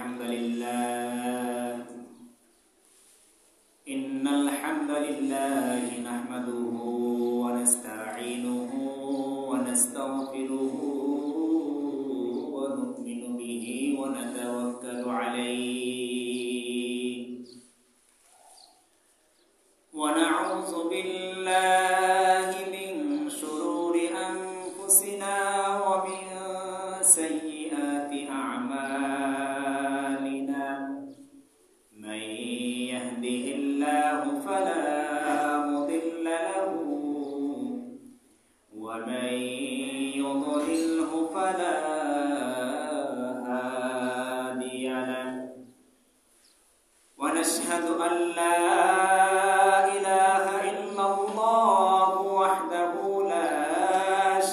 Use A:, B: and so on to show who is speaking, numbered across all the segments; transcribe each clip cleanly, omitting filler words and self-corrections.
A: الحمد لله نحمده ونستعينه ونستغفره ونؤمن به ونتوكل عليه ونعوذ بالله من شرور أنفسنا ومن سيئات أعمالنا من يهده الله فلا مضل له ومن يضلله فلا هادي له ونشهد أن لا إله إلا الله وحده لا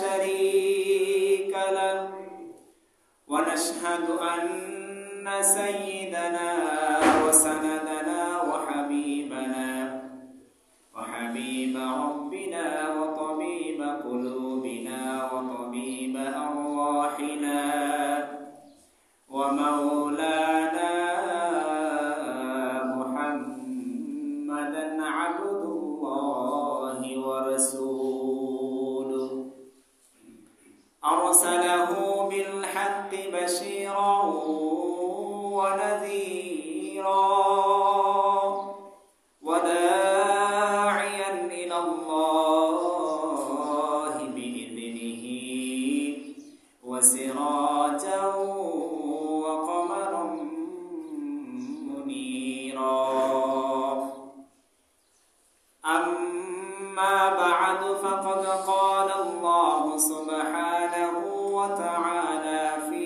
A: شريك له ونشهد أن سيدنا وسندنا وحبيب ربنا وطبيب قلوبنا وطبيب أرواحنا ومولانا محمدا عبد الله ورسوله أرسله بالحق بشيرا ونذيرا وداعيا إلى الله بإذنه وسراجا وقمرا منيرا أما بعد فقد قال الله سبحانه وتعالى في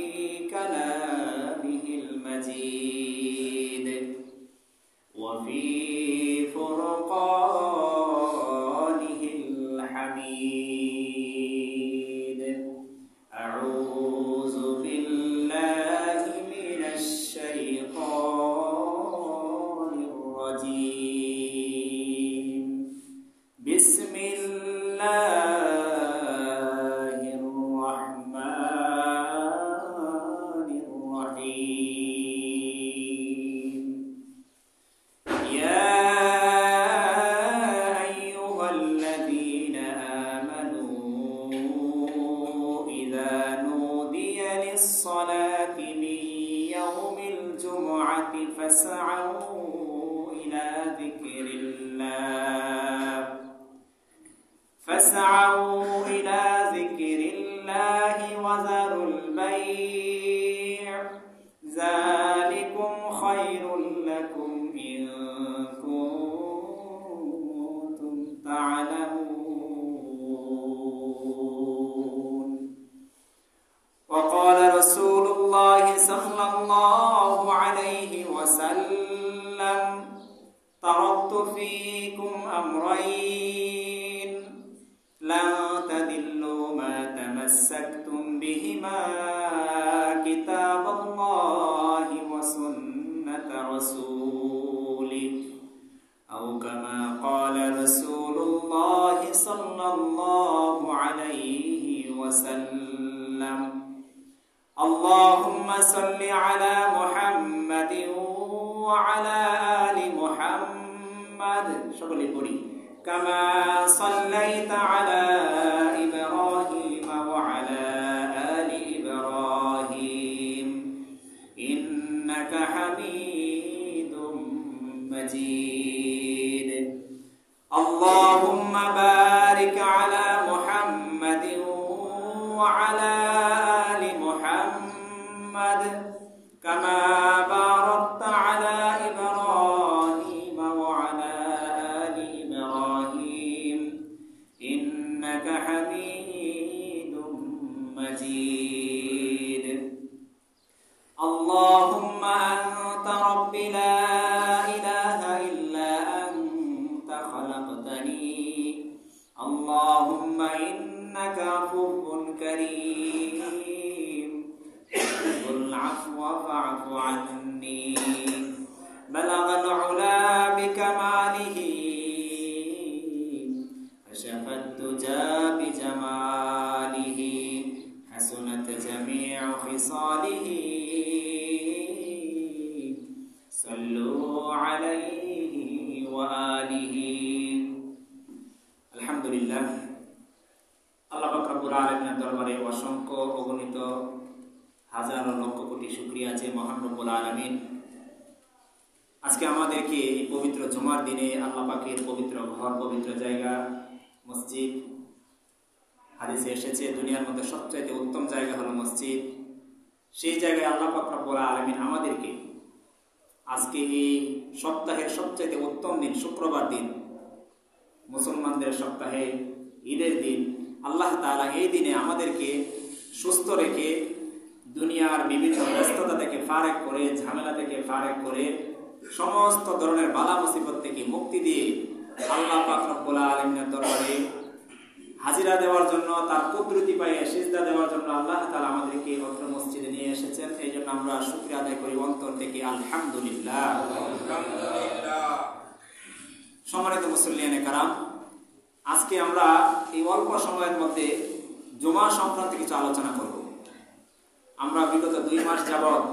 A: كلامه المجيد وفي فرقانه الحميد أعوذ بالله من الشيطان الرجيم بسم الله الرحمن الرحيم يا أيها الذين آمنوا إذا نودي للصلاة من يوم الجمعة فاسعوا إلى ذكر الله وذروا البيع ذلكم خير لكم إن كنتم تعلمون وقال رسول الله صلى الله عليه وسلم تركت فيكم أمرين لن تضلوا ما تمسكتم بهما كتاب الله وسنة رسوله أو كما قال رسول الله صلى الله عليه وسلم اللهم صل على محمد وعلى آل محمد شغل قري كما صليت على إبراهيم وعلى آل إبراهيم إنك حميد مجيد اللهم بارك على محمد وعلى آل محمد كما باركت على إبراهيم وعلى آل إبراهيم إنك حميد مجيد اللهم أنت رب لا إله إلا أنت خلقتني اللهم إنك عفو كريم تحب العفو فاعف عني بلغ العلا بكماله كشف الدجى بجماله حسنت جميع خصاله صلوا عليه وآله আলহামদুলিল্লাহ। আল্লাহ পাক রব্বুল আলামিনের দরবারে অসংখ্য অগণিত হাজারো লক্ষ কোটি শুকরিয়া আছে মহান রব্বুল আলামিন আজকে আমাদেরকে এই পবিত্র জুমার দিনে আল্লাহ পাকের পবিত্র ঘর, পবিত্র জায়গা, মসজিদ, হাদিসে এসেছে দুনিয়ার মধ্যে সবচেয়ে উত্তম জায়গা হলো মসজিদ। সেই জায়গায় আল্লাহ পাক রব্বুল আলামিন আমাদেরকে আজকে এই সপ্তাহের সবচেয়ে উত্তম দিন, শুক্রবার দিন, মুসলমানদের সপ্তাহে ঈদের দিন, আল্লাহ তাআলা এই দিনে আমাদেরকে সুস্থ রেখে দুনিয়ার বিভিন্ন ব্যস্ততা থেকে ফারেক করে, ঝামেলা থেকে ফারেক করে, সমস্ত ধরনের বালা মুসিবত থেকে মুক্তি দিয়ে আল্লাহ পাক রব্বুল আলামিনের দরবারে হাজিরা দেওয়ার জন্য, তার কুদরতি পায়ে সিজদা দেওয়ার জন্য আল্লাহ তাআলা আমাদেরকে অত্র মসজিদে নিয়ে এসেছেন। এই জন্য আমরা শুকরিয়া আদায় করি অন্তর থেকে, আলহামদুলিল্লাহ। সম্মানিত মুসল্লিয়ানে কারাম, আজকে আমরা এই অল্প সময়ের মধ্যে জুমা সংক্রান্ত কিছু আলোচনা করব। আমরা বিগত 2 মাস যাবৎ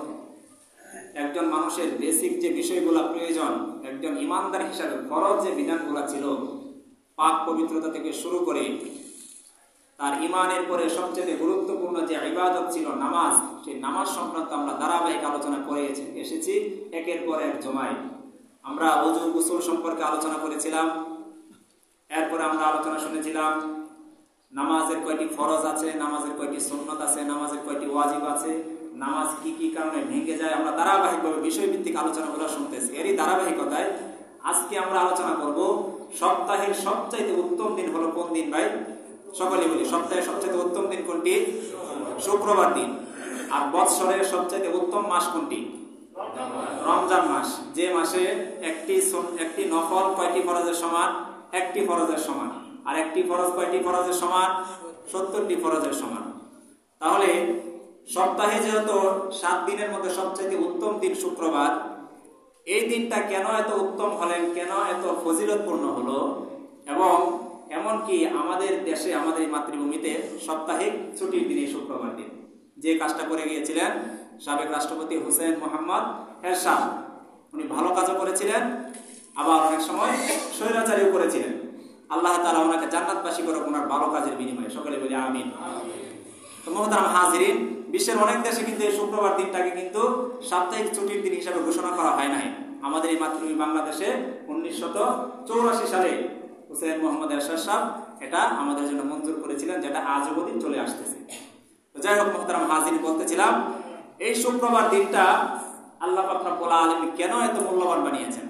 A: একজন মানুষের বেসিক যে বিষয়গুলো প্রয়োজন, একজন ইমানদার হিসাবে ফরজ যে বিধানগুলো ছিল, পাক পবিত্রতা থেকে শুরু করে তার ইমানের পরে সবচেয়ে গুরুত্বপূর্ণ যে ইবাদত ছিল নামাজ, সেই নামাজ সংক্রান্ত আমরা ধারাবাহিক আলোচনা করে এসেছি একের পর এক জমায়। আমরা ওযু গোসল সম্পর্কে আলোচনা করেছিলাম, এরপরে আমরা আলোচনা শুনেছিলাম নামাজের কয়টি ফরজ আছে, নামাজের কয়টি সুন্নত আছে, নামাজের কয়টি ওয়াজিব আছে, নামাজ কি কি কারণে ভেঙে যায়। আমরা ধারাবাহিকভাবে বিষয়ভিত্তিক আলোচনাগুলো শুনতেছি। এরই ধারাবাহিকতায় আজকে আমরা আলোচনা করব সপ্তাহের সবচাইতে উত্তম দিন হলো কোন দিন ভাই? সকলে বলি, সপ্তাহের সবচাইতে উত্তম দিন কোনটি? শুক্রবার দিন। আর বৎসরের সবচাইতে উত্তম মাস কোনটি? রমজান মাস। যে মাসে একটি নফল কয়টি ফরজের সমান? একটি ফরজের সমান। আর একটি ফরজ কয়টি ফরজের সমান? 70টি ফরজের সমান। তাহলে সপ্তাহে যেহেতু 7 দিনের মধ্যে সবচেয়ে উত্তম দিন শুক্রবার, এই দিনটা কেন এত উত্তম হলেন, কেন এত ফজিলতপূর্ণ হলো, এবং এমনকি আমাদের দেশে, আমাদের মাতৃভূমিতে সাপ্তাহিক ছুটির দিন এই শুক্রবার দিন। যে কাজটা করে গিয়েছিলেন সাবেক রাষ্ট্রপতি হুসেইন মোহাম্মদ এরশাদ, উনি ভালো কাজও করেছিলেন, আবার অনেক সময় স্বৈরাচারীও করেছিলেন। আল্লাহ তাআলা ওনাকে জান্নাতবাসী করে ওনার ভালো কাজের বিনিময়ে, সকলে বলি আমিন। তো মুহতারাম হাজিরিন, বিশ্বের অনেক দেশে কিন্তু এই শুক্রবার দিনটাকে কিন্তু সাপ্তাহিক ছুটির দিন হিসাবে ঘোষণা করা হয় নাই। আমাদের এই মাতৃভূমি বাংলাদেশে 1984 সালে হুসেইন মোহাম্মদ এরশাদ সাহেব এটা আমাদের জন্য মঞ্জুর করেছিলেন, যেটা আজ অবধি চলে আসতেছে। তো যাই হোক মুহতারাম হাজিরিন, বলতেছিলাম এই শুক্রবার দিনটা আল্লাহ পাক রব্বুল আলামিন কেন এত মূল্যবান বানিয়েছেন,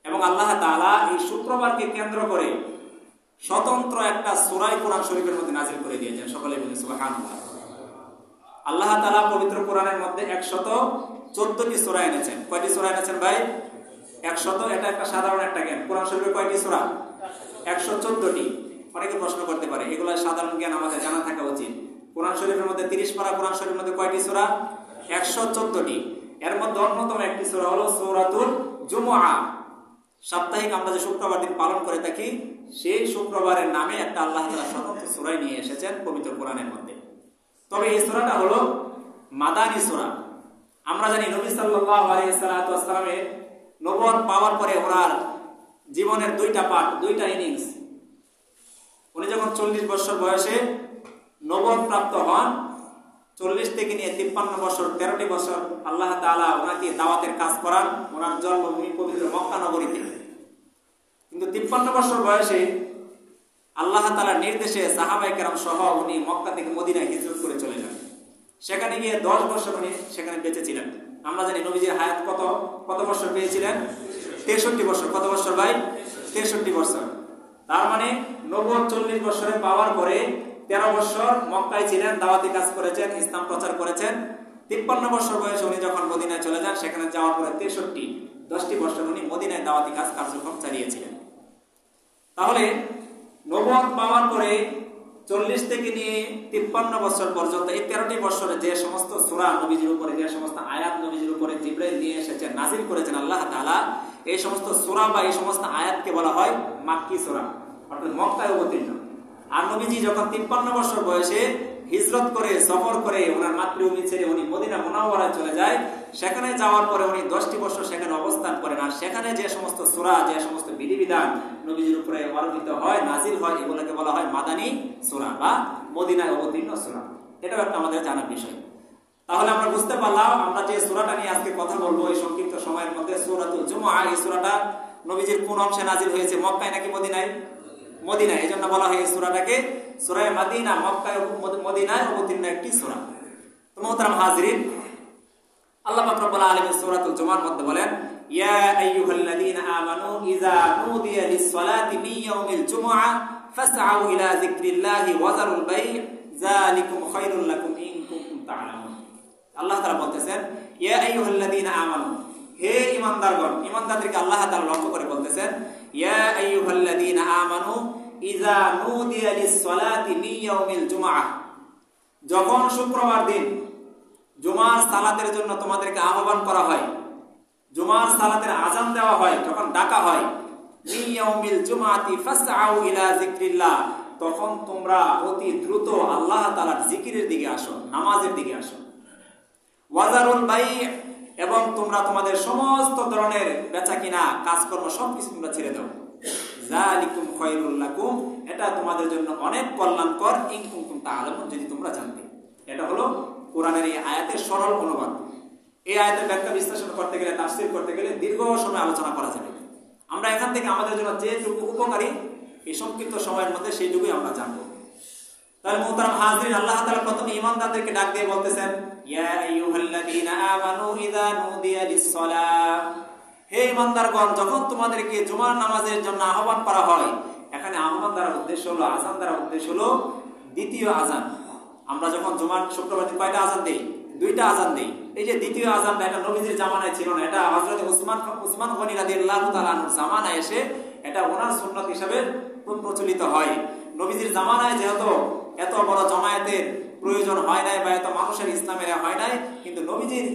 A: এবং আল্লাহ তাআলা এই শুক্রবারকে কেন্দ্র করে স্বতন্ত্র একটা সূরা কোরআন শরীফের মধ্যে নাযিল করে দিয়েছেন। সকলে বলি সুবহানাল্লাহ। আল্লাহ তাআলা পবিত্র কোরআনের মধ্যে 114টি সূরা এনেছেন। কয়টি সূরা এনেছেন ভাই? 100। এটা একটা সাধারণ একটা জ্ঞান। কোরআন শরীফে কয়টি সূরা? 114টি। অনেকে প্রশ্ন করতে পারে, এগুলো সাধারণ জ্ঞান আমাদের জানা থাকা উচিত। কোরআন শরীফের মধ্যে 30 পারা কোরআন শরীফের মধ্যে কয়টি সূরা? 114টি। এর মধ্যে অন্যতম একটি সূরা হলো সূরাতুল জুমআহ। সাপ্তাহিক আমরা যে শুক্রবার দিন পালন করে থাকি, সেই শুক্রবারের নামে একটা আল্লাহ তাআলা স্বতন্ত্র সূরা নিয়ে এসেছেন পবিত্র কোরআনের মধ্যে। তবে এই সূরাটা হলো মাদানী সূরা। আমরা জানি নবী সাল্লাল্লাহু আলাইহি ওয়াসাল্লামের নবুয়ত পাওয়ার পরে ওনার জীবনের 2টা পার্ট, 2টা ইনিংস। উনি যখন 40 বছর বয়সে নবুয়ত প্রাপ্ত হন, 40 থেকে নিয়ে 53 বছর, 13টি বছর আল্লাহ তাআলা ওনাকে দাওয়াতের কাজ করান ওনার জন্মভূমি পবিত্র মক্কা নগরীতে। কিন্তু 53 বছর বয়সে আল্লাহ তাআলার নির্দেশে সাহাবায়ে কেরাম সহ উনি মক্কা থেকে মদিনায় হিজরত করে চলে যান। সেখানে গিয়ে 10 বছর উনি সেখানে বেঁচে ছিলেন। আমরা জানি নবীজির হায়াত কত বছর পেয়েছিলেন? 63 বছর। কত বছর ভাই? 63 বছর। তার মানে নবুয়ত 40 বছরে পাওয়ার পরে 13 বছর মক্কায় ছিলেন, দাওয়াতি কাজ করেছেন, ইসলাম প্রচার করেছেন। 53 বছর বয়সে উনি যখন মদিনায় চলে যান, সেখানে যাওয়ার পরে 10টি বছর উনি মদিনায় দাওয়াতি কাজ কার্যক্রম চালিয়েছিলেন। তাহলে নবুয়ত পাওয়ার পরে 40 থেকে নিয়ে 53 বছর পর্যন্ত এই 13টি বছরে যে সমস্ত সূরা নবীজির উপরে, যে সমস্ত আয়াত নবীজির উপরে জিবরাইল নিয়ে এসেছেন, নাযিল করেছেন আল্লাহ তাআলা, এই সমস্ত সূরা বা এই সমস্ত আয়াতকে বলা হয় মাক্কি সূরা, অর্থাৎ মক্কায় অবতীর্ণ। আর নবীজি যখন 53 বছর বয়সে হিজরত করে সফর করে ওনার মাতৃভূমি ছেড়ে উনি মদিনা মুনাওয়ারায় চলে যায়। সেখানে যাওয়ার পরে উনি 10টি বছর সেখানে অবস্থান করেন। আর সেখানে যে সমস্ত সূরা, যে সমস্ত বিধিবিধান নবীজির উপরে অবতীর্ণ হয়, নাজিল হয়, এগুলোকে বলা হয় মাদানী সূরা বা মদিনায় অবতীর্ণ সূরা। এটাও একটা আমাদের জানার বিষয়। তাহলে আমরা বুঝতে পারলাম আমরা যে সূরাটা নিয়ে আজকে কথা বলবো এই সংক্ষিপ্ত সময়ের মধ্যে, সূরাতুল জুমআ, এই সূরাটা নবীজির কোন অংশে নাজিল হয়েছে? মক্কায় নাকি মদিনায়? মদিনায়। এই জন্য বলা হয় এই সূরাটাকে সূরা মাদিনা, মক্কায় মদিনায় অবতীর্ণ একটি সূরা। তো মুহতারাম হাজিরিন, আল্লাহ পাক রব্বুল আলামিন সূরাতুল জুমার মধ্যে বলেন, ইয়া আইয়ুহাল্লাযীনা আমানু ইযা নুদিয়া লিস-সালাতি মিন ইয়াউমিল জুমআ ফাসআউ ইলা যিকরিল্লাহি ওয়া যারুল বাই' যালিকুম খায়রুল লাকুম ইন কুনতুম তা'লামুন। আল্লাহ তাআলা বলতেছেন, ইয়া আইয়ুহাল্লাযীনা আমানু, হে ঈমানদারগণ। ঈমানদারদেরকে আল্লাহ তাআলা লক্ষ্য করে বলতেছেন, ইয়া আইয়ুহাল্লাযীনা আমানু ইযা নুদিয়া লিস-সালাতি মিন ইয়াউমিল জুমআ, যখন শুক্রবার দিন জুমার সালাতের জন্য তোমাদেরকে আহ্বান করা হয়, জুমার সালাতের আযান দেওয়া হয়, যখন ডাকা হয়, মিন ইয়াউমিল জুমআতি ফাসআউ ইলা যিকরিল্লাহ, তখন তোমরা অতি দ্রুত আল্লাহ তাআলার জিকিরের দিকে আসো, নামাজের দিকে আসো। ওয়াজারুল বাই', এবং তোমরা তোমাদের সমস্ত ধরনের বেচাকিনা কাজকর্ম সবকিছু তোমরা ছেড়ে দাও। যালিকুম খায়রুল লাকুম, এটা তোমাদের জন্য অনেক কল্যাণকর, ইন কুনতুম তা'লামুন, যদি তোমরা জানতে। এটা হলো কোরআনের এই আয়াতের সরল অনুবাদ। এই আয়াতের ব্যাখ্যা বিশ্লেষণ করতে গেলে, তাফসীর করতে গেলে দীর্ঘ সময় আলোচনা করা যাবে। আমরা এখান থেকে আমাদের জন্য যেটুকু উপকারী এই সংক্ষিপ্ত সময়ের মধ্যে সেইটুকুই আমরা জানবো। তাহলে মুহতারাম হাজিরিন, আল্লাহ তাআলা প্রথমে ঈমানদারদেরকে ডাক দিয়ে বলতেছেন, ইয়া আইয়ুহাল্লাযীনা আমানু ইযা নুদিয়া লিস-সালাহ, হে ঈমানদারগণ, যখন তোমাদেরকে জুমার নামাজের জন্য আহ্বান করা হয়। এখানে আহ্বান দ্বারা উদ্দেশ্য হলো, আযান দ্বারা উদ্দেশ্য হলো দ্বিতীয় আযান। আমরা যখন জুমার শুক্রবার দিন কয়টা আযান দেই? 2টা আযান দেই। এই যে দ্বিতীয় আযানটা, এটা নবীজির জামানায় ছিল না, এটা হযরত উসমান গনি রাদিয়াল্লাহু তাআলা আনহুর জামানায় এসে এটা ওনার সুন্নাত হিসেবে প্রচলিত হয়। নবীজির জামানায় যেহেতু এত বড় জামায়াতের প্রয়োজন হয় নাই বা এত মানুষের ইসলামের হয় নাই, কিন্তু নবীজির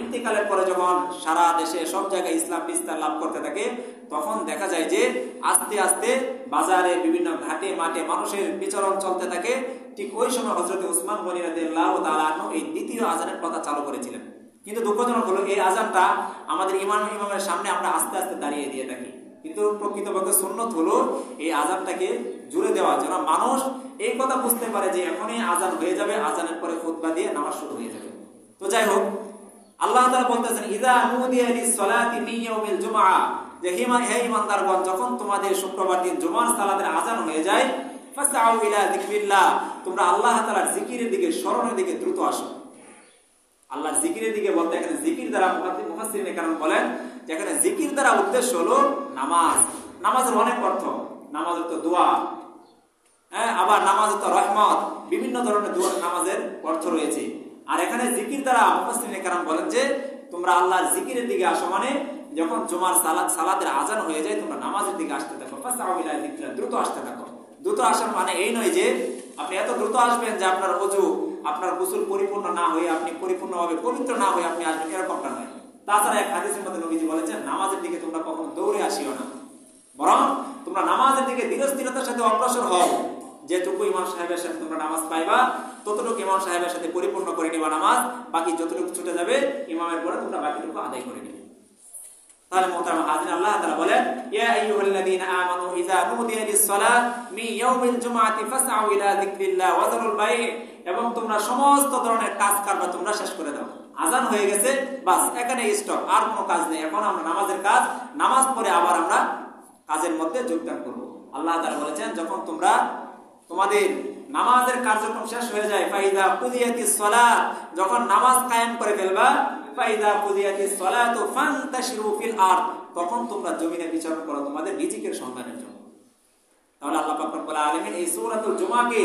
A: ইন্তিকালের পরে যখন সারা দেশে সব জায়গায় ইসলাম বিস্তার লাভ করতে থাকে, তখন দেখা যায় যে আস্তে আস্তে বাজারে, বিভিন্ন ঘাটে মাঠে মানুষের বিচরণ চলতে থাকে। ঠিক ওই সময় হযরত উসমান গনি রাদিয়াল্লাহু তাআলা আনহু এই দ্বিতীয় আযানের কথা চালু করেছিলেন। কিন্তু দুঃখজনক হলো এই আযানটা আমাদের ইমামের সামনে আমরা আস্তে আস্তে দাঁড়িয়ে দিয়ে থাকি। কিন্তু প্রকৃতপক্ষে সুন্নত হলো এই আযানটাকে জুড়ে দেওয়া, যেন মানুষ এই কথা বুঝতে পারে যে এখনই আযান হয়ে যাবে, আযানের পরে খুতবা দিয়ে নামাজ শুরু হয়ে যাবে। তো যাই হোক, আল্লাহ তাআলা বলতেছেন, ইযা নুদিয়া লিস-সালাতি মিন ইয়াউমিল জুমআ, যে হে ঈমানদারগণ, যখন তোমাদের শুক্রবার দিন জুমার সালাতের আযান হয়ে যায়, ফাসআউ ইলা যিকরিল্লাহ, তোমরা আল্লাহ তাআলার জিকিরের দিকে, স্মরণের দিকে দ্রুত আসো। আল্লাহর জিকিরের দিকে বলতে এখানে জিকির দ্বারা মুফাসসিরিনে কেরাম বলেন যে এখানে জিকির দ্বারা উদ্দেশ্য হলো নামাজ। নামাজের অনেক অর্থ, নামাজের তো দোয়া, আবার নামাজের তো রহমত, বিভিন্ন ধরনের দোয়া নামাজের অর্থ রয়েছে। আর এখানে জিকির দ্বারা মুফাসসিরিনে কেরাম বলেন যে তোমরা আল্লাহর জিকিরের দিকে আসো, মানে যখন জুমার সালাতের আযান হয়ে যায় তোমরা নামাজের দিকে আসতে থাকো। ফাসআউ ইলা যিকরিল্লাহ, দ্রুত আসতে থাকো। দ্রুত আসার মানে এই নয় যে আপনি এত দ্রুত আসবেন যে আপনার ওযু, আপনার গোসল পরিপূর্ণ না হয়ে, আপনি পরিপূর্ণভাবে পবিত্র না হয়ে আপনি আসবেন, এরকমটা নয়। তাছাড়া এক হাদিসের মধ্যে নবীজি বলেছেন, নামাজের দিকে তোমরা কখনো দৌড়ে আসিও না, বরং তোমরা নামাজের দিকে ধীরস্থিরতার সাথে অগ্রসর হও। যেটুকু ইমাম সাহেবের সাথে তোমরা নামাজ পাইবা, ততটুকু ইমাম সাহেবের সাথে পরিপূর্ণ করে নিবা নামাজ, বাকি যতটুকু ছুটে যাবে ইমামের পরে তোমরা বাকিটুকু আদায় করে নিবে। তাহলে মুহতারাম হাজিরিন, আল্লাহ তাআলা বলেন, ইয়া আইয়ুহাল্লাযীনা আমানু ইযা নুদিয়া লিস-সালাতি মিন ইয়াউমিল জুমআতি ফাসআউ ইলা যিকরিল্লাহ ওয়া যারুল বাই', এবং তোমরা সমস্ত ধরনের কাজ কারবার তোমরা শেষ করে দাও। আযান হয়ে গেছে, বাস এখানে স্টপ, আর কোনো কাজ নেই। এখন আমরা নামাজের কাজ, নামাজ পড়ে আবার আমরা কাজের মধ্যে যোগদান করব। আল্লাহ তাআলা বলেছেন, যখন তোমরা তোমাদের নামাজের কার্যক্রম শেষ হয়ে যায়, ফাইদা কুদিয়াতিস সালাত, যখন নামাজ কায়েম করে ফেলবা, ফাইদা কুদিয়াতিস সালাতু ফান্তাশিরু ফিল আরদ, তখন তোমরা জমিনে বিচরণ করো তোমাদের রিজিকের সন্ধানের জন্য। তাহলে আল্লাহ পাক রব্বুল আলামিন এই সূরাতুল জুমাকে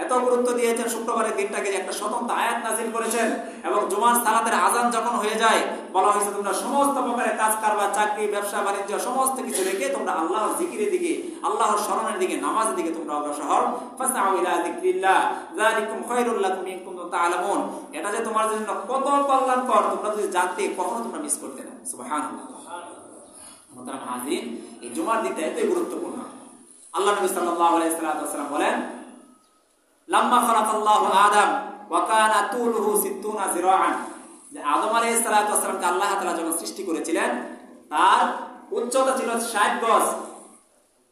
A: এত গুরুত্ব দিয়েছেন, শুক্রবারের দিনটাকে একটা স্বতন্ত্র আয়াত নাযিল করেছেন, এবং জুমার সালাতের আযান যখন হয়ে যায় বলা হয়েছে তোমরা সমস্ত প্রকারের কাজ কারবার, চাকরি, ব্যবসা বাণিজ্য সমস্ত কিছু রেখে তোমরা আল্লাহর জিকিরের দিকে, আল্লাহর স্মরণের দিকে, নামাজের দিকে তোমরা অগ্রসর হও। ফাসআউ ইলা যিকরিল্লাহ যালিকুম খায়রুল লাকুম ইন কুনতুম তা'লামুন, এটা যে তোমার জন্য কত কল্যাণকর তোমরা যদি জানতে, কখনো তোমরা মিস করতে না। সুবহানাল্লাহ। মুহতারাম হাজিরিন, এই জুমার দিনটা এতই গুরুত্বপূর্ণ। আল্লাহ নবী সাল্লাল্লাহু আলাইহি ওয়াসাল্লাম বলেন, লাম্মা খালাকাল্লাহু আদম ওয়া কানা তুলুহু 60 যিরাআন, যে আদম আলাইহিস সালাতু ওয়াস সালামকে আল্লাহ তাআলা যখন সৃষ্টি করেছিলেন তার উচ্চতা ছিল 60 গজ,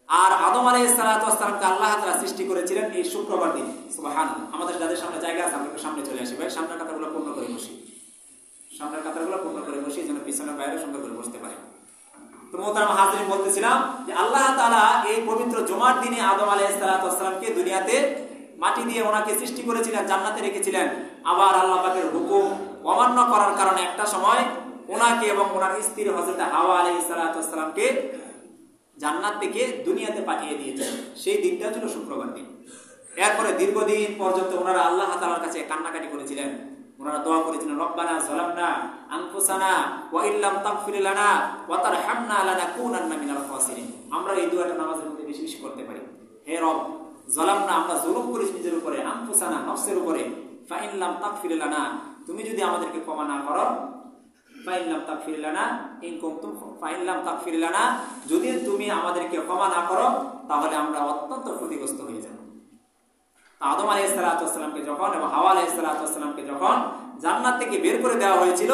A: আর আদম আলাইহিস সালাতু ওয়াস সালামকে আল্লাহ তাআলা সৃষ্টি করেছিলেন এই শুক্রবার দিন। সুবহানাল্লাহ। আমাদের যাদের সামনে জায়গা আছে আমরা সামনে চলে আসি ভাই, সামনের কাতারগুলো পূর্ণ করে বসি, সামনের কাতারগুলো পূর্ণ করে বসি যেন পিছনের বাইরে সুন্দর করে বসতে পারে। তো মোহতারাম হাজিরিন, বলতেছিলাম যে আল্লাহ তাআলা এই পবিত্র জুমার দিনে আদম আলাইহিস সালাতু ওয়াস সালামকে দুনিয়াতে মাটি দিয়ে ওনাকে সৃষ্টি করেছিলেন, জান্নাতে রেখেছিলেন। আবার আল্লাহ পাকের হুকুম অমান্য করার কারণে একটা সময় ওনাকে এবং ওনার স্ত্রী হযরত হাওয়া আলাইহিস সালাতু ওয়াস সালামকে জান্নাত থেকে দুনিয়াতে পাঠিয়ে দিয়েছেন। সেই দিনটা ছিল শুক্রবার দিন। এরপরে দীর্ঘদিন পর্যন্ত ওনারা আল্লাহ তাআলার কাছে কান্নাকাটি করেছিলেন, ওনারা দোয়া করেছিলেন, রব্বানা যালামনা আনফুসানা ওয়া ইল্লাম তাগফির লানা ওয়া তারহামনা লানাকুনান্না মিনাল খাসিরিন। আমরা এই দোয়াটা নামাজের মধ্যে বেশি বেশি করতে পারি। হে রব, যালামনা, আমরা জুলুম করেছি নিজের উপরে, আনফুসানা, নফসের উপরে, ফা ইল্লাম তাগফির লানা, তুমি যদি আমাদেরকে ক্ষমা না করো, ফা ইল্লাম তাগফির লানা ইন কুনতুম, ফা ইল্লাম তাগফির লানা, যদি তুমি আমাদেরকে ক্ষমা না করো তাহলে আমরা অত্যন্ত ক্ষতিগ্রস্ত হয়ে যাব। আদম আলাইহিস সালাতু ওয়াস সালামকে যখন এবং হাওয়া আলাইহিস সালাতু ওয়াস সালামকে যখন জান্নাত থেকে বের করে দেওয়া হয়েছিল,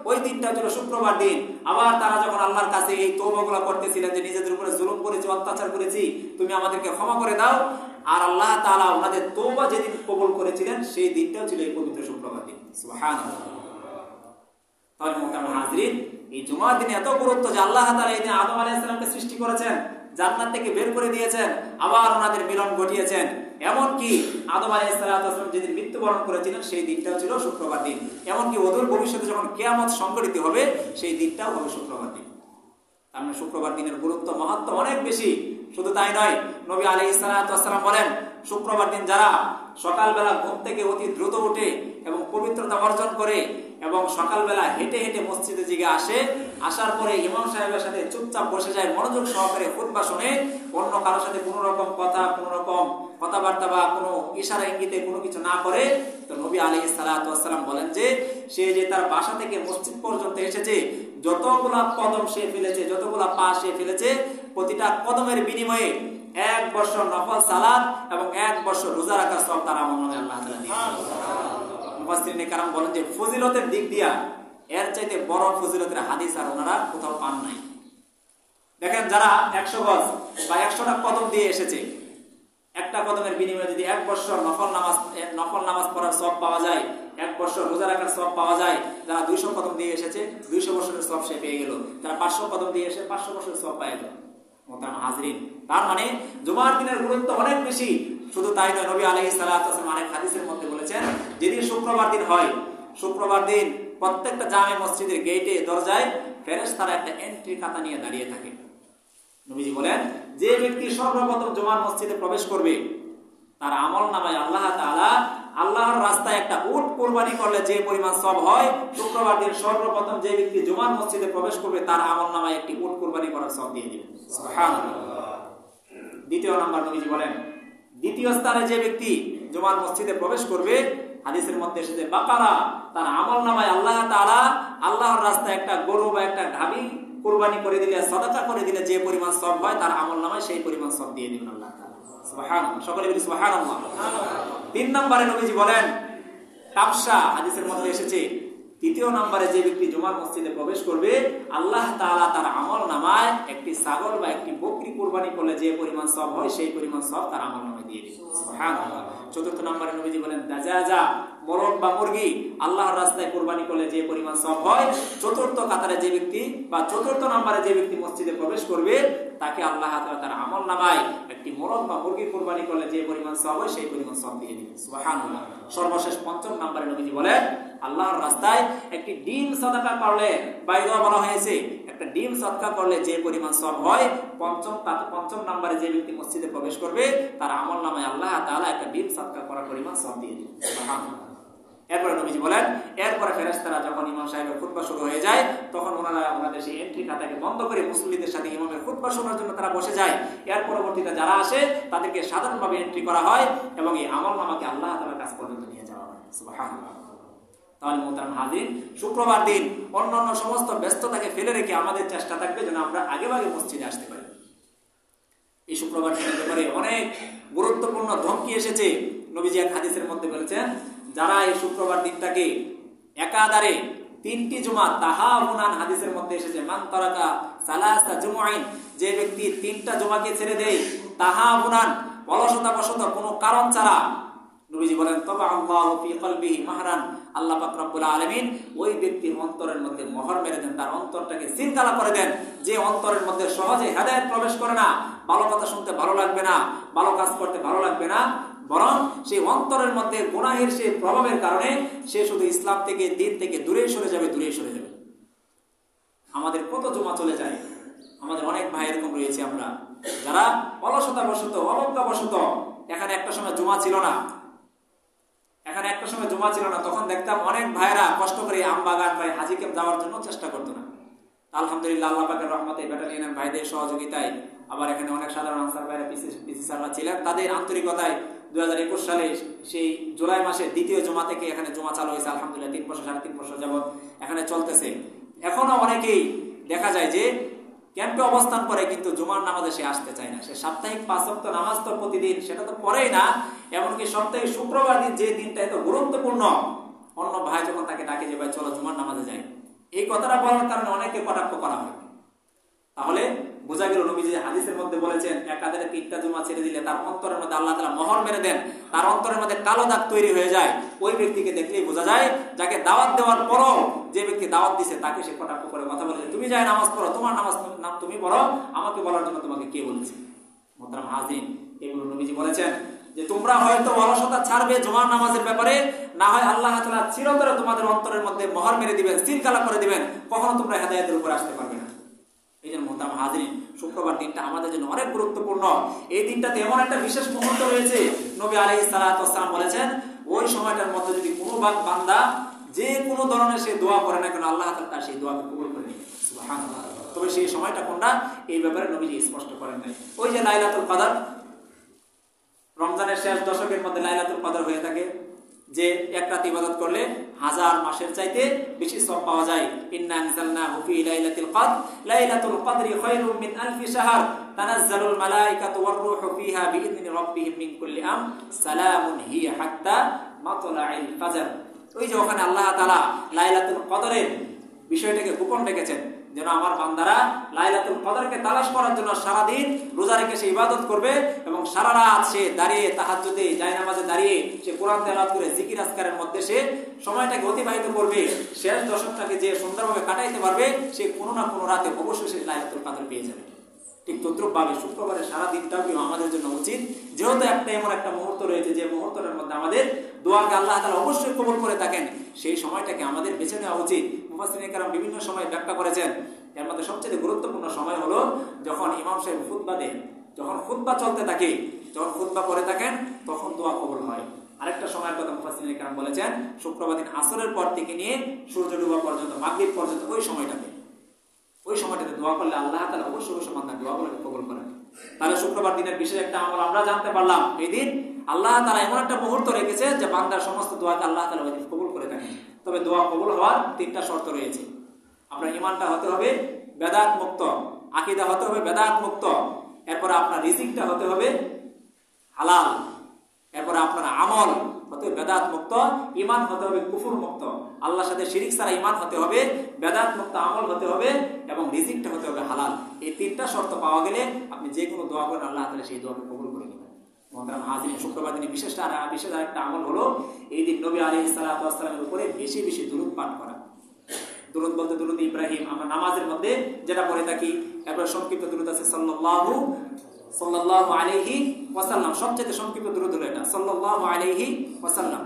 A: ওই দিনটা ছিল শুক্রবার দিন। আবার তারা যখন আল্লাহর কাছে এই তওবাগুলো করতেছিলেন যে নিজেদের উপরে জুলুম করেছি, অত্যাচার করেছি, তুমি আমাদেরকে ক্ষমা করে দাও, আর আল্লাহ তাআলা ওনাদের তওবা যেদিন কবুল করেছিলেন সেই দিনটাও ছিল এই পবিত্র শুক্রবার দিন। সুবহানাল্লাহ। তাহলে মোহতারাম হাজিরিন, এই জুমার দিনে এত গুরুত্ব যে আল্লাহ তাআলা এই দিন আদম আলাইহিস সালামকে সৃষ্টি করেছেন, জান্নাত থেকে বের করে দিয়েছেন, আবার ওনাদের মিলন ঘটিয়েছেন। এমনকি আদম আলাইহিস সালাতু ওয়াস সালাম যেদিন মৃত্যুবরণ করেছিলেন সেই দিনটাও ছিল শুক্রবার দিন। এমনকি অদূর ভবিষ্যতে যখন কিয়ামত সংঘটিত হবে সেই দিনটাও হবে শুক্রবার দিন। তার মানে শুক্রবার দিনের গুরুত্ব, মাহাত্ম্য অনেক বেশি। শুধু তাই নয়, নবী আলাইহিস সালাতু ওয়াস সালাম বলেন, শুক্রবার দিন যারা সকালবেলা ঘুম থেকে অতি দ্রুত উঠে এবং পবিত্রতা অর্জন করে এবং সকালবেলা হেঁটে হেঁটে মসজিদে জিগে আসে, আসার পরে ইমাম সাহেবের সাথে চুপচাপ বসে যায়, মনোযোগ সহকারে খুতবা শুনে, অন্য কারোর সাথে কোনো রকম কথাবার্তা বা কোনো ইশারা ইঙ্গিতে কোনো কিছু না করে, তো নবী আলাইহিস সালাতু ওয়াস সালাম বলেন যে সে যে তার বাসা থেকে মসজিদ পর্যন্ত এসেছে, যতগুলা কদম সে ফেলেছে, যতগুলা পা সে ফেলেছে, প্রতিটা কদমের বিনিময়ে 1 বছর নফল সালাত এবং 1 বছর রোজা রাখার সওয়াব তার আমলে আল্লাহ তাআলা দিয়েছেন। মুফাসসিরিনে কেরাম বলেন যে ফজিলতের দিক দিয়া এর চাইতে বড় ফজিলতের হাদিস আর ওনারা কোথাও পান নাই। দেখেন, যারা 100 গজ বা 100টা কদম দিয়ে এসেছে, একটা কদমের বিনিময়ে যদি 1 বছর নফল নামাজ পড়ার সওয়াব পাওয়া যায়, 1 বছর রোজা রাখার সওয়াব পাওয়া যায়। যারা 200 কদম দিয়ে এসেছে 200 বছরের সওয়াব সে পেয়ে গেল, যারা 500 কদম দিয়ে এসে 500 বছরের সওয়াব পেয়ে গেল। মোহতারাম হাজিরিন, তার মানে জুমার দিনের গুরুত্ব অনেক বেশি। শুধু তাই নয়, নবী আলাইহিস সালাতু ওয়াস সালাম আরেক হাদিসের মধ্যে বলেছেন, যেদিন শুক্রবার দিন হয়, শুক্রবার দিন প্রত্যেকটা জামে মসজিদের গেটে দরজায় ফেরেশতারা একটা এন্ট্রি খাতা নিয়ে দাঁড়িয়ে থাকে। নবীজি বলেন, যে ব্যক্তি সর্বপ্রথম জুমার মসজিদে প্রবেশ করবে তার আমলনামায় আল্লাহ তাআলা আল্লাহর রাস্তায় একটা উট কুরবানি করলে যে পরিমাণ সওয়াব হয়, শুক্রবার দিন সর্বপ্রথম যে ব্যক্তি জুমার মসজিদে প্রবেশ করবে তার আমলনামায় একটি উট কুরবানি করার সওয়াব দিয়ে দিবেন। সুবহানাল্লাহ। দ্বিতীয় নাম্বার, নবীজি বলেন, দ্বিতীয় স্থানে যে ব্যক্তি জুমার মসজিদে প্রবেশ করবে, হাদিসের মধ্যে এসেছে বাকারা, তার আমলনামায় আল্লাহ তাআলা আল্লাহর রাস্তায় একটা গরু বা একটা গাভী কুরবানি করে দিলে, সাদাকা করে দিলে যে পরিমাণ সওয়াব হয় তার আমলনামায় সেই পরিমাণ সওয়াব দিয়ে দিবেন আল্লাহ তাআলা। সুবহানাল্লাহ। সকলে বলি সুবহানাল্লাহ। 3 নম্বরে নবীজি বলেন কাবসা, হাদিসের মধ্যে এসেছে তৃতীয় নম্বরে যে ব্যক্তি জুমার মসজিদে প্রবেশ করবে, আল্লাহ তাআলা তার আমলনামায় একটি ছাগল বা একটি বকরি কুরবানি করলে যে পরিমাণ সওয়াব হয় সেই পরিমাণ সওয়াব তার আমলনামায় দিয়ে দিবেন। সুবহানাল্লাহ। চতুর্থ নম্বরে নবীজি বলেন দাজাজা, মোরগ বা মুরগি আল্লাহর রাস্তায় কুরবানি করলে যে পরিমাণ সওয়াব হয়, চতুর্থ কাতারে যে ব্যক্তি বা চতুর্থ নম্বরে যে ব্যক্তি মসজিদে প্রবেশ করবে তাকে আল্লাহ তাআলা তার আমলনামায় একটি মোরগ বা মুরগি কুরবানি করলে যে পরিমাণ সওয়াব হয় সেই পরিমাণ সওয়াব দিয়ে দিবেন। সুবহানাল্লাহ। সর্বশেষ ৫ম নম্বরে নবীজি বলেন, আল্লাহর রাস্তায় একটি ডিম সাদাকা করলে, বাইদা বলা হয়েছে, একটা ডিম সাদকা করলে যে পরিমাণ সওয়াব হয়, পঞ্চম নম্বরে যে ব্যক্তি মসজিদে প্রবেশ করবে তার আমলনামায় আল্লাহ তাআলা একটা ডিম সাদকা করার পরিমাণ সওয়াব দিয়ে দিবেন। সুবহানাল্লাহ। এরপরে নবীজি বলেন, এরপরে ফেরেশতারা যখন ইমাম সাহেবের খুতবা শুরু হয়ে যায় তখন ওনারা ওনাদের সেই এন্ট্রি খাতাকে বন্ধ করে মুসল্লিদের সাথে ইমামের খুতবা শোনার জন্য তারা বসে যায়। এর পরবর্তীতে যারা আসে তাদেরকে সাধারণভাবে এন্ট্রি করা হয় এবং এই আমলনামাকে আল্লাহ তাআলার কাছ পর্যন্ত নিয়ে যাওয়া হয়। সুবহানাল্লাহ। তাহলে মোহতারাম হাজির, শুক্রবার দিন অন্যান্য সমস্ত ব্যস্ততাকে ফেলে রেখে আমাদের চেষ্টা থাকবে যেন আমরা আগেভাগে মসজিদে আসতে পারি। এই শুক্রবার দিনের ব্যাপারে অনেক গুরুত্বপূর্ণ ধমকি এসেছে নবীজি এক হাদিসের মধ্যে বলেছেন, যারা এই শুক্রবার দিনটাকে একাধারে 3টি জুমা তাহাবুনান, হাদিসের মধ্যে এসেছে মান তারাকা সালাসা জুমআইন, যে ব্যক্তি 3টা জুমাকে ছেড়ে দেয় তাহাবুনান, অলসতাবশত কোনো কারণ ছাড়া, নবীজি বলেন তবা আল্লাহু ফি কলবিহি মাহরান, আল্লাহ পাক রব্বুল আলামিন ওই ব্যক্তির অন্তরের মধ্যে মোহর মেরে দেন, তার অন্তরটাকে সিলগালা করে দেন। যে অন্তরের মধ্যে সহজে হেদায়েত প্রবেশ করে না, ভালো কথা শুনতে ভালো লাগবে না, ভালো কাজ করতে ভালো লাগবে না, বরং সেই অন্তরের মধ্যে গুনাহের সেই প্রভাবের কারণে সে শুধু ইসলাম থেকে, দিন থেকে দূরে সরে যাবে। আমাদের কত জুমা চলে যায়, আমাদের অনেক ভাই এরকম রয়েছে আমরা, যারা অলসতাবশত, অবজ্ঞাবশত, এখানে একটা সময় জুমা ছিল না, তখন দেখতাম অনেক ভাইরা কষ্ট করে আমবাগান বা হাজি ক্যাম্প যাওয়ার জন্য চেষ্টা করতো না। আলহামদুলিল্লাহ, আল্লাহ পাকের রহমতে ব্যাটালিয়নের ভাইদের সহযোগিতায়, আবার এখানে অনেক সাধারণ আনসার ভাইরা, পিসি স্যাররা ছিলেন, তাদের আন্তরিকতায় 2021 সালে সেই জুলাই মাসের 2য় জুমা থেকে এখানে জুমা চালু হয়েছে। আলহামদুলিল্লাহ 3 বছর 3.5 বছর যাবত এখানে চলতেছে। এখনো অনেকেই দেখা যায় যে ক্যাম্পে অবস্থান করে কিন্তু জুমার নামাজে সে আসতে চায় না। সে সাপ্তাহিক 5 ওয়াক্ত নামাজ তো প্রতিদিন সেটা তো পড়েই না, এমনকি সপ্তাহে শুক্রবার দিন যে দিনটা এত গুরুত্বপূর্ণ, অন্য ভাই যখন তাকে ডাকে যে ভাই চলো জুমার নামাজে যাই, এই কথাটা বলার কারণে অনেকে কটাক্ষ করা হয়। তাহলে বোঝা গেল নবী যে হাদিসের মধ্যে বলেছেন একাধারে 3টা জুমা ছেড়ে দিলে তার অন্তরের মধ্যে আল্লাহ তাআলা মোহর মেরে দেন, তার অন্তরের মধ্যে কালো দাগ তৈরি হয়ে যায়। ওই ব্যক্তিকে দেখলেই বোঝা যায়, যাকে দাওয়াত দেওয়ার পরও যে ব্যক্তি দাওয়াত দিছে তাকে সে কটাক্ষ করে কথা বলে, তুমি যাই নামাজ পড়ো, তোমার নামাজ নাম তুমি পড়ো, আমাকে বলার জন্য তোমাকে কে বলেছে? মুহতারাম হাজিরিন, এগুলো নবীজি বলেছেন যে তোমরা হয়তো অলসতা ছাড়বে জুমার নামাজের ব্যাপারে, না হয় আল্লাহ তাআলা চিরতরে তোমাদের অন্তরের মধ্যে মোহর মেরে দিবেন, সিলগালা করে দিবেন, কখনো তোমরা হেদায়েতের উপর আসতে পারবে না। এই জন্য মুহতারাম হাজিরিন, শুক্রবার দিনটা আমাদের জন্য অনেক গুরুত্বপূর্ণ। এই দিনটাতে এমন একটা বিশেষ মুহূর্ত রয়েছে, নবী আলাইহিস সালাতু ওয়াস সালাম বলেছেন ওই সময়টার মধ্যে যদি কোনো বান্দা যে কোনো ধরনের সে দোয়া করে না কেন, আল্লাহ তাআলা তার সেই দোয়াকে কবুল করে নেবেন। সুবহানাল্লাহ। তবে সেই সময়টা কোনটা, এই ব্যাপারে নবীজি স্পষ্ট করেন নাই। ওই যে লাইলাতুল কদর, রমজানের শেষ দশকের মধ্যে লাইলাতুল কদর হয়ে থাকে, যে এক রাত ইবাদত করলে 1000 মাসের চাইতে বেশি সওয়াব পাওয়া যায়। ইন্না আনজালনাহু ফি লাইলাতিল কদর, লাইলাতুল কদরি খায়রুম মিন আলফি শাহর, তানাজ্জালুল মালায়েকাতু ওয়ার রূহু ফিহা বিইذনি রাব্বিহিম মিন কুল্লি আমর, সালামুন হিয়া হাত্তা মাতলাইল ফজর। ওই যে ওখানে আল্লাহ তাআলা লাইলাতুল কদরের বিষয়টাকে গোপন রেখেছেন, যেন আমার বান্দারা লাইলাতুল কদরকে তালাশ করার জন্য সারা দিন রোজা রেখে সে ইবাদত করবে, এবং সারা রাত সে দাঁড়িয়ে তাহাজ্জুদে জায়নামাজে দাঁড়িয়ে সে কোরআন তেলাওয়াত করে জিকির আজকারের মধ্যে সে সময়টাকে অতিবাহিত করবে। শেষ দশকটাকে যে সুন্দরভাবে কাটাইতে পারবে, সে কোনো না কোনো রাতে অবশ্যই সে লাইলাতুল কদর পেয়ে যাবে। ঠিক তদ্রুপভাবে শুক্রবারের সারা দিনটাও আমাদের জন্য উচিত, যেহেতু এমন একটা মুহূর্ত রয়েছে যে মুহূর্তের মধ্যে আমাদের দোয়াকে আল্লাহ তাআলা অবশ্যই কবুল করে থাকেন, সেই সময়টাকে আমাদের বেছে নেওয়া উচিত। মুফাসসিরিনে কেরাম বিভিন্ন সময় ব্যাখ্যা করেছেন, এর মধ্যে সবচেয়ে গুরুত্বপূর্ণ সময় হলো যখন ইমাম সাহেব খুতবা দেন, যখন খুতবা চলতে থাকে, যখন খুতবা পড়ে থাকেন, তখন দোয়া কবুল হয়। আরেকটা সময়ের কথা মুফাসসিরিনে কেরাম বলেছেন, শুক্রবার দিন আসরের পর থেকে নিয়ে সূর্য ডোবা পর্যন্ত, মাগরিব পর্যন্ত, ওই সময়টাতে দোয়া করলে আল্লাহ তাআলা অবশ্যই বান্দার দোয়াগুলোকে কবুল করেন। তাহলে শুক্রবার দিনের বিশেষ একটা আমল আমরা জানতে পারলাম। এই দিন আল্লাহ তাআলা এমন একটা মুহূর্ত রেখেছে যে বান্দার সমস্ত দোয়াকে আল্লাহ তাআলা ওই দিন কবুল করে থাকেন। তবে দোয়া কবুল হওয়ার 3টা শর্ত রয়েছে। আপনার ঈমানটা হতে হবে বেদাত মুক্ত, আকীদা হতে হবে বেদাত মুক্ত, এরপর আপনার রিজিকটা হতে হবে হালাল, এরপর আপনার আমল হতে হবে বেদাত মুক্ত, ঈমান হতে হবে কুফর মুক্ত, আল্লাহর সাথে শিরিক ছাড়া ঈমান হতে হবে, বেদাত মুক্ত আমল হতে হবে, এবং রিজিকটা হতে হবে হালাল। এই 3টা শর্ত পাওয়া গেলে আপনি যে কোনো দোয়া করেন আল্লাহ তাআলা সেই দোয়াকে কবুল করে নেবেন। মুহতারাম হাজিরিন, শুক্রবার দিনে বিশেষ আরেকটা আমল হলো এই দিন নবী আলাইহিস সালাতু ওয়াস সালামের উপরে বেশি বেশি দুরূদ পাঠ করা। দুরূদ বলতে দুরূদ ইব্রাহিম, আমরা নামাজের মধ্যে যেটা পড়ে থাকি, এরপর সংক্ষিপ্ত দুরূদ আছে সাল্লাল্লাহু আলাইহি ওয়াসাল্লাম, সবচেয়ে সংক্ষিপ্ত দুরূদ হলো এটা, সাল্লাল্লাহু আলাইহি ওয়াসাল্লাম।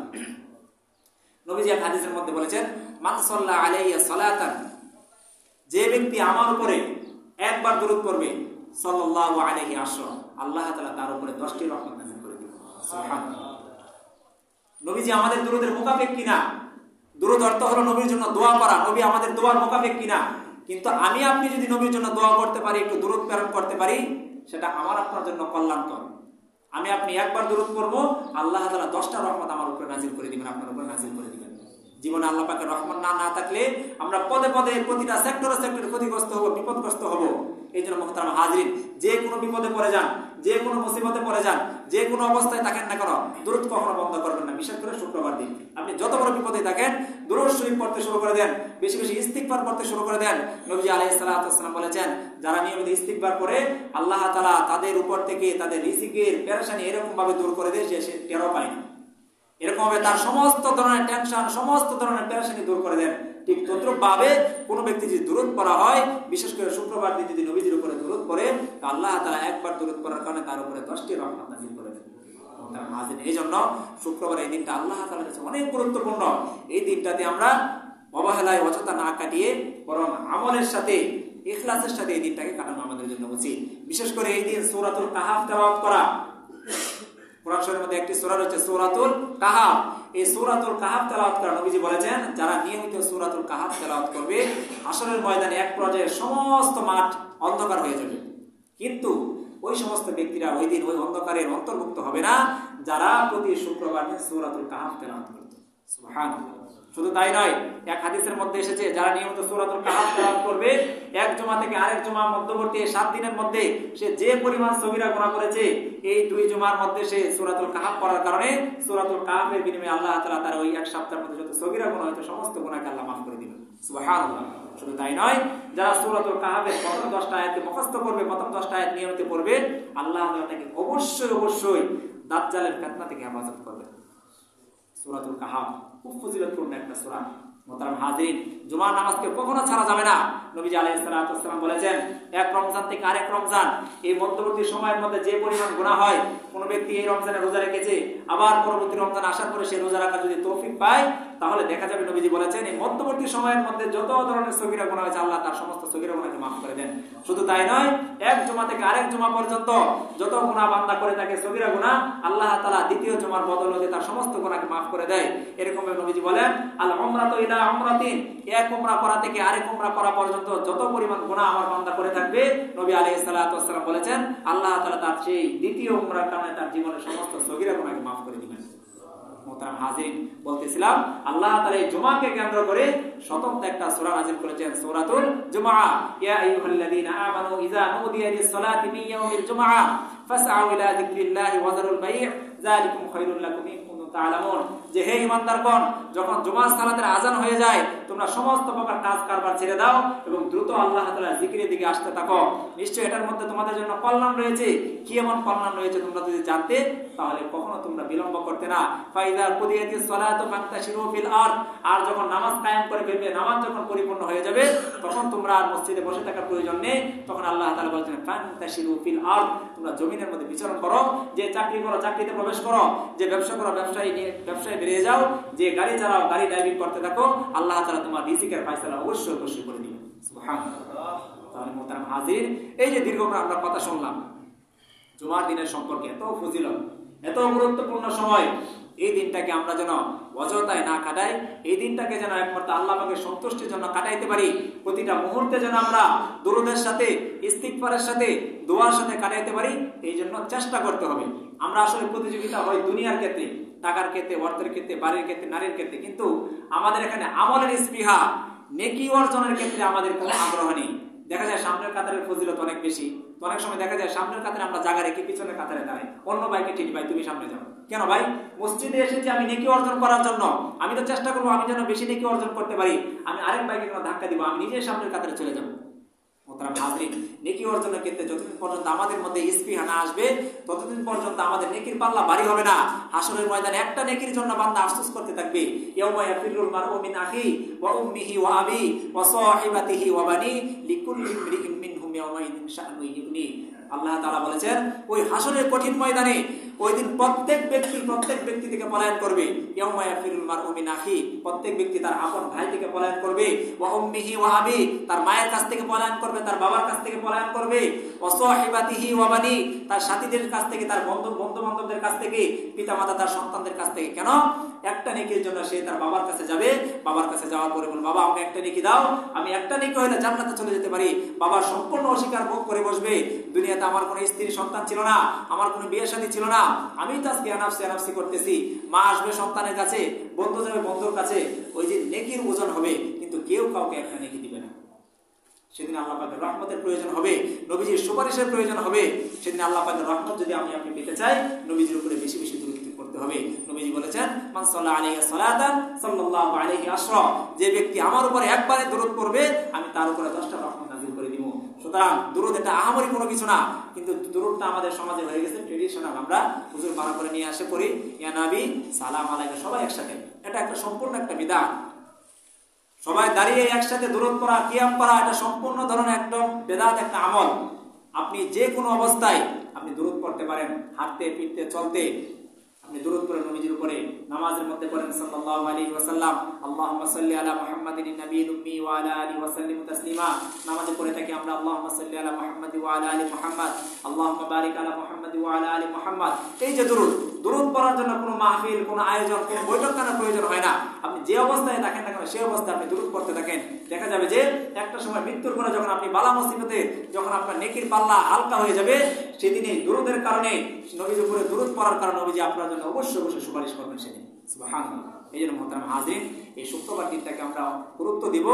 A: নবীজি এক হাদিসের মধ্যে বলেছেন, মান সাল্লা আলাইয়া সালাতান, যে ব্যক্তি আমার উপরে একবার দুরূদ পড়বে, সাল্লাল্লাহু আলাইহি আশরা, আল্লাহ তাআলা তার উপরে 10টি রহমত নাযিল করে দিবেন। সুবহানাল্লাহ। নবীজি আমাদের দুরূদের মুকাফিক কিনা? দুরূদ অর্থ হলো নবীর জন্য দোয়া করা, নবী আমাদের দোয়ার মুকাফিক কিনা। কিন্তু আমি আপনি যদি নবীর জন্য দোয়া করতে পারি, একটু দুরূদ প্রেরণ করতে পারি, সেটা আমার আপনার জন্য কল্যাণকর। আমি আপনি একবার দুরূদ পড়বো, আল্লাহ তাআলা 10টা রহমত আমার উপরে নাযিল করে দিবেন, আপনার উপরে নাযিল করে দিবেন। জীবনে আল্লাহ পাকের রহমত না থাকলে আমরা পদে পদে প্রতিটা সেক্টরে ক্ষতিগ্রস্ত হব, বিপদগ্রস্ত হব। এই জন্য মুহতারাম হাজিরিন, যে কোনো বিপদে পড়ে যান, যে কোনো মুসিবতে পড়ে যান, যে কোনো অবস্থায় থাকেন না কেন দুরূদ কখনো বন্ধ করবেন না। বিশেষ করে শুক্রবার দিন আপনি যত বড় বিপদে থাকেন দুরূদ শরীফ পড়তে শুরু করে দেন, বেশি বেশি ইস্তিগফার পড়তে শুরু করে দেন। নবীজি আলাইহিস সালাতু ওয়াস সালাম বলেছেন, যারা নিয়মিত ইস্তিগফার করে আল্লাহ তাআলা তাদের উপর থেকে তাদের রিজিকের পেরেশানি এরকম ভাবে দূর করে দেয় যে সে টেরও পায় না। এরকম ভাবে তার সমস্ত ধরনের টেনশন, সমস্ত ধরনের পেরেশানি দূর করে দেন। ঠিক তদ্রূপ ভাবে কোনো ব্যক্তি যদি দুরূদ পড়া হয়, বিশেষ করে শুক্রবার দিন যদি নবীজির উপরে দুরূদ পড়ে, আল্লাহ তাআলা একবার দুরূদ পড়ার কারণে তার উপরে 10টি রহমত নাযিল করে দেন। এই জন্য শুক্রবার এই দিনটা আল্লাহ তাআলার কাছে অনেক গুরুত্বপূর্ণ। এই দিনটাতে আমরা অবহেলায় অযথা না কাটিয়ে বরং আমলের সাথে ইখলাসের সাথে এই দিনটাকে কাটানো আমাদের জন্য উচিত। বিশেষ করে এই দিন সূরাতুল কাহাফ তেলাওয়াত করা। কোরআন শরীফের মধ্যে একটি সূরা রয়েছে সূরাতুল কাহাফ। এই সূরাতুল কাহাফ তেলাওয়াত করা, নবীজি বলেছেন যারা নিয়মিত সূরাতুল কাহাফ তেলাওয়াত করবে হাশরের ময়দানে এক পর্যায়ে সমস্ত মাঠ অন্ধকার হয়ে যাবে, কিন্তু ওই সমস্ত ব্যক্তিরা ওই দিন ওই অন্ধকারের অন্তর্ভুক্ত হবে না যারা প্রতি শুক্রবার দিন সূরাতুল কাহাফ তেলাওয়াত করত। সুবহানাল্লাহ। শুধু তাই নয়, এক হাদিসের মধ্যে এসেছে যারা নিয়মিত সূরাতুল কাহাফ তেলাওয়াত করবে এক জুমা থেকে আরেক জুমা মধ্যবর্তী 7 দিনের মধ্যে সে যে পরিমাণ সগীরা গুনাহ করেছে, এই 2 জুমার মধ্যে সে সূরাতুল কাহাফ পড়ার কারণে সূরাতুল কাহাফের বিনিময়ে আল্লাহ তাআলা তার ওই এক সপ্তাহের মধ্যে যত সগীরা গুনাহ হয়েছে সমস্ত গুনাহকে আল্লাহ মাফ করে দিবেন। সুবহানাল্লাহ। শুধু তাই নয়, যারা সূরাতুল কাহাফের প্রথম 10টা আয়াতকে মুখস্থ করবে, প্রথম 10টা আয়াত নিয়মিত পড়বে, আল্লাহ তাকে অবশ্যই অবশ্যই দাজ্জালের ফিতনা থেকে হেফাজত করবে। সূরাতুল কাহাফ খুব ফজিলতপূর্ণ একটা সূরা। মোহতারাম হাজিরিন, জুমার নামাজকে কখনো ছাড়া যাবে না। নবীজি আলাইহিস সালাতু ওয়াস সালাম বলেছেন, এক রমজান থেকে আরেক রমজান এই মধ্যবর্তী সময়ের মধ্যে যে পরিমাণ গুনাহ হয়, কোন ব্যক্তি এই রমজানে রোজা রেখেছে আবার পরবর্তী রমজান আসার পরে সে রোজা রাখার যদি তৌফিক পায়, তাহলে দেখা যাবে নবীজি বলেছেন এই মধ্যবর্তী সময়ের মধ্যে যত ধরনের সগীরা গুনাহ হয়েছে আল্লাহ তার সমস্ত সগীরা গুনাহকে মাফ করে দেন। শুধু তাই নয়, এক জুমা থেকে আরেক জুমা পর্যন্ত যত গুনাহ বান্দা করে থাকে সগীরা গুনাহ, আল্লাহ তাআলা দ্বিতীয় জুমার বদলে তার সমস্ত গুনাহকে মাফ করে দেয়। এরকম নবীজি বলেন, আল উমরাতু ইলা উমরাতিন, এক উমরা করা থেকে আরেক উমরা করা পর্যন্ত যত পরিমাণ গুনাহ আমার বান্দা করে থাকবে, নবী আলাইহিস সালাতু ওয়াস সালাম বলেছেন আল্লাহ তাআলা তার সেই দ্বিতীয় উমরার কারণে তার জীবনের সমস্ত সগীরা গুনাহকে মাফ করে দিবেন। মোহতারাম হাজিরিন, বলতেছিলাম আল্লাহ তাআলা এই জুমাকে কেন্দ্র করে স্বতন্ত্র একটা সূরা নাযিল করেছেন, সূরাতুল জুমআ। ইয়া আইয়ুহাল্লাযীনা আমানু ইযা নুদিয়া লিস-সালাতি মিন ইয়াউমিল জুমআ ফাসআউ ইলা যিকরিল্লাহি ওয়া যারুল বাই' যালিকুম খায়রুল লাকুম ইন কুনতুম তা'লামুন। যে হে ঈমানদারগণ, যখন জুমার সালাতের আযান হয়ে যায় তোমরা সমস্ত প্রকার কাজ কারবার ছেড়ে দাও এবং দ্রুত আল্লাহ তাআলার জিকিরের দিকে আসতে থাকো। নিশ্চয়ই এটার মধ্যে তোমাদের জন্য কল্যাণ রয়েছে। কি এমন কল্যাণ রয়েছে তোমরা যদি জানতে, তাহলে কখনো তোমরা বিলম্ব করতে না। ফাইদা কুদিয়াতিস সালাতু ফান্তাশিরু ফিল আরদ, আর যখন নামাজ কায়েম করে ফেলবে, নামাজ যখন পরিপূর্ণ হয়ে যাবে, তখন তোমরা আর মসজিদে বসে থাকার প্রয়োজন নেই। তখন আল্লাহ তাআলা বলেছেন ফান্তাশিরু ফিল আরদ, তোমরা জমিনের মধ্যে বিচরণ করো। যে চাকরি করো চাকরিতে প্রবেশ করো, যে ব্যবসা করো ব্যবসায় বেরিয়ে যাও, যে গাড়ি চালাও গাড়ি ড্রাইভিং করতে থাকো। আল্লাহ তাআলা তোমার রিজিকের ফয়সালা অবশ্যই অবশ্যই করে দিবেন। সুবহানাল্লাহ। তাহলে মোহতারাম হাজির, এই যে দীর্ঘ আমরা কথা শুনলাম জুমার দিনের সম্পর্কে, এত ফজিলত, এত গুরুত্বপূর্ণ সময়, এই দিনটাকে আমরা যেন অযথায় না কাটাই, এই দিনটাকে যেন একমাত্র আল্লাহ পাকের সন্তুষ্টির জন্য কাটাইতে পারি। প্রতিটা মুহূর্তে যেন আমরা দুরূদের সাথে, ইস্তিগফারের সাথে, দোয়ার সাথে কাটাইতে পারি, এই জন্য চেষ্টা করতে হবে। আমরা আসলে প্রতিযোগিতা হয় দুনিয়ার ক্ষেত্রে, টাকার ক্ষেত্রে, অর্থের ক্ষেত্রে, বাড়ির ক্ষেত্রে, নারীর ক্ষেত্রে, কিন্তু আমাদের এখানে আমলের স্পৃহা, নেকি অর্জনের ক্ষেত্রে আমাদের কোনো আগ্রহ নেই। দেখা যায় সামনের কাতারের ফজিলত অনেক বেশি, তো অনেক সময় দেখা যায় সামনের কাতারে আমরা জায়গা রেখে পিছনের কাতারে দাঁড়াই, অন্য ভাইকে ঠিক ভাই তুমি সামনে যাও। কেন ভাই? মসজিদে এসেছি আমি নেকি অর্জন করার জন্য, আমি তো চেষ্টা করবো আমি যেন বেশি নেকি অর্জন করতে পারি। আমি আরেক ভাইকে কেন ধাক্কা দিব? আমি নিজে সামনের কাতারে চলে যাবো। মোহতারাম হাজিরিন, নেকি অর্জনের ক্ষেত্রে যতদিন পর্যন্ত আমাদের মধ্যে স্পৃহা না আসবে, ততদিন পর্যন্ত আমাদের নেকির পাল্লা ভারী হবে না। হাশরের ময়দানে একটা নেকির জন্য বান্দা আফসোস করতে থাকবে। ইয়াউমা ইয়াফিরুল মারউ মিন আখিহি ওয়া উম্মিহি ওয়া আবি ওয়া সাহিবাতিহি ওয়া বানি লিকুল্লি ইমরিইন মিনহুম ইয়াউমাইযিন শা'নুন ইউগনি। আল্লাহ তাআলা বলেছেন ওই হাশরের কঠিন ময়দানে ওই দিন প্রত্যেক ব্যক্তি থেকে পলায়ন করবে। ইয়াউমা ইয়াফিরুল মারউ মিন আখিহি, প্রত্যেক ব্যক্তি তার আপন ভাই থেকে পলায়ন করবে। ওয়া উম্মিহি ওয়া আবি, তার মায়ের কাছ থেকে পলায়ন করবে, তার বাবার কাছ থেকে পলায়ন করবে। ওয়া সাহিবাতিহি ওয়া বানি, তার সাথীদের কাছ থেকে, তার বন্ধু বান্ধবদের কাছ থেকে, পিতামাতা তার সন্তানদের কাছ থেকে। কেন? একটা নেকির জন্য সে তার বাবার কাছে যাবে। বাবার কাছে যাওয়ার পরে বলবে বাবা আমাকে একটা নেকি দাও, আমি একটা নেকি হলে জান্নাতে চলে যেতে পারি। বাবা সম্পূর্ণ অস্বীকার ভোগ করে বসবে, দুনিয়াতে আমার কোনো স্ত্রী সন্তান ছিল না, আমার কোনো বিয়ে শাদী ছিল না, আমি তো আজকে আনাফসি করতেছি। মা আসবে সন্তানের কাছে, বন্ধু যাবে বন্ধুর কাছে। ওই যে নেকির ওজন হবে, কিন্তু কেউ কাউকে একটা নেকি দিবে না। সেদিন আল্লাহ পাকের রহমতের প্রয়োজন হবে, নবীজির সুপারিশের প্রয়োজন হবে। সেদিন আল্লাহ পাকের রহমত যদি আমি আপনি পেতে চাই, নবীজির উপরে বেশি বেশি দরুদ করতে হবে। নবীজি বলেছেন, মান সাল্লা আলাইহি সালাতান সাল্লাল্লাহু আলাইহি আশরা, যে ব্যক্তি আমার উপরে একবারে দরুদ পড়বে আমি তার উপরে 10টা রহমত নাযিল করে দিব। সুতরাং দরুদ এটা আহামরি কোনো কিছু না, কিন্তু দরুদটা আমাদের সমাজে হয়ে গেছে ট্রেডিশনাল। আমরা হুজুর পাড়া করে নিয়ে আসে পড়ি ইয়া নবী সালাম আলাইকা, সবাই একসাথে। এটা একটা সম্পূর্ণ একটা বিদআত। সবাই দাঁড়িয়ে একসাথে দরুদ পড়া, কিয়াম করা, এটা সম্পূর্ণ ধরনের একদম বেদাত একটা আমল। আপনি যে কোনো অবস্থায় আপনি দরুদ পড়তে পারেন, হাঁটতে ফিরতে চলতে আপনি দরুদ পড়েন নবীজির উপরে। নামাজের মধ্যে পড়েন সাল্লাল্লাহু আলাইহি ওয়াসাল্লাম, আল্লাহুম্মা সাল্লি আলা মুহাম্মাদিন নাবিয়্যিল উম্মি ওয়া আলা আলিহি ওয়া সাল্লিম তাসলিমা। নামাজে পড়ে থাকি আমরা আল্লাহুম্মা সাল্লি আলা মুহাম্মাদ ওয়া আলা আলি মুহাম্মাদ, আল্লাহুম্মা বারিক আলা মুহাম্মাদ ওয়া আলা আলি মুহাম্মাদ। এই যে দরুদ, দরুদ পড়ার জন্য কোনো মাহফিল, কোনো আয়োজন, কোনো বৈঠকখানার প্রয়োজন হয় না। আপনি যে অবস্থায় থাকেন না কেন সেই অবস্থায় আপনি দরুদ পড়তে থাকেন। দেখা যাবে যে একটা সময় মৃত্যুর পরে যখন আপনি বালা মুসিবতে, যখন আপনার নেকির পাল্লা হালকা হয়ে যাবে, সেদিনে দরুদের কারণে, নবীর উপরে দরুদ পড়ার কারণে নবীজি আপনার জন্য অবশ্যই অবশ্যই সুপারিশ করবেন সেদিন। সুবহানাল্লাহ। এই জন্য মোহতারাম হাজিরিন, এই শুক্রবার দিনটাকে আমরা গুরুত্ব দিব।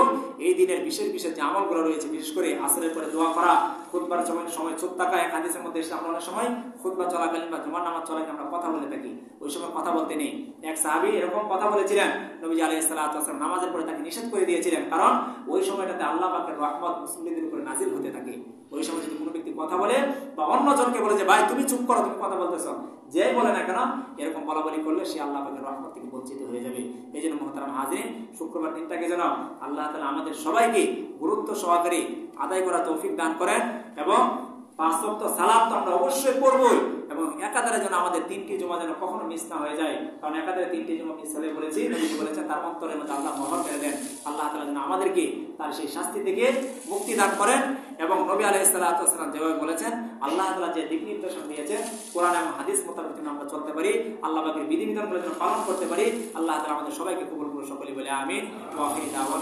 A: এই দিনের বিশেষ বিশেষ যে আমলগুলো রয়েছে, বিশেষ করে আসরের পরে দোয়া করা, খুতবার সময় চুপ থাকা। এক হাদিসের মধ্যে এসে আমরা অনেক সময় খুতবা চলাকালীন বা জুমার নামাজ চলাকালীন আমরা কথা বলে থাকি, ওই সময় কথা বলতে নেই। এক সাহাবী এরকম কথা বলেছিলেন, নবীজি আলাইহিস সালাতু ওয়াস সালাম নামাজের পরে তাকে নিষেধ করে দিয়েছিলেন, কারণ ওই সময়টাতে আল্লাহ পাকের রহমত মুসলিমদের উপরে নাজিল হতে থাকে। ওই সময় যদি কোনো ব্যক্তি কথা বলে বা অন্য জনকে বলে যে ভাই তুমি চুপ করো, তুমি কথা বলতেছ, যেই বলে না কেন এরকম বলাবলি করলে সে আল্লাহ পাকের রহমত থেকে বঞ্চিত হয়ে যাবে। এই জন্য মোহতারাম হাজিরিন, শুক্রবার দিনটাকে যেন আল্লাহ তাআলা আমাদের সবাইকে গুরুত্ব সহকারে আদায় করা তৌফিক দান করেন, এবং 5 ওয়াক্ত সালাত তো আমরা অবশ্যই পড়বই, এবং একাধারে যেন আমাদের 3টি জুমা যেন কখনো মিস না হয়ে যায়। কারণ একাধারে 3টি জুমা মিস হলে বলেছি, নবী বলেছেন তার অন্তরের মধ্যে আল্লাহ মোহর মেরে দেন। আল্লাহ তাআলা যেন আমাদেরকে তার সেই শাস্তি থেকে মুক্তি দান করেন। এবং নবী আলাইহিস সালাতু ওয়াস সালাম যেভাবে বলেছেন, আল্লাহ তাআলা যে দিক নির্দেশনা দিয়েছেন কোরআন এবং হাদিস মোতাবেক যেন আমরা চলতে পারি, আল্লাহ পাকের বিধিবিধানগুলো যেন পালন করতে পারি। আল্লাহ তাআলা আমাদের সবাইকে কবুল করুন, সকলে বলে আমিন। ওয়া আখিরু দাওয়ানা।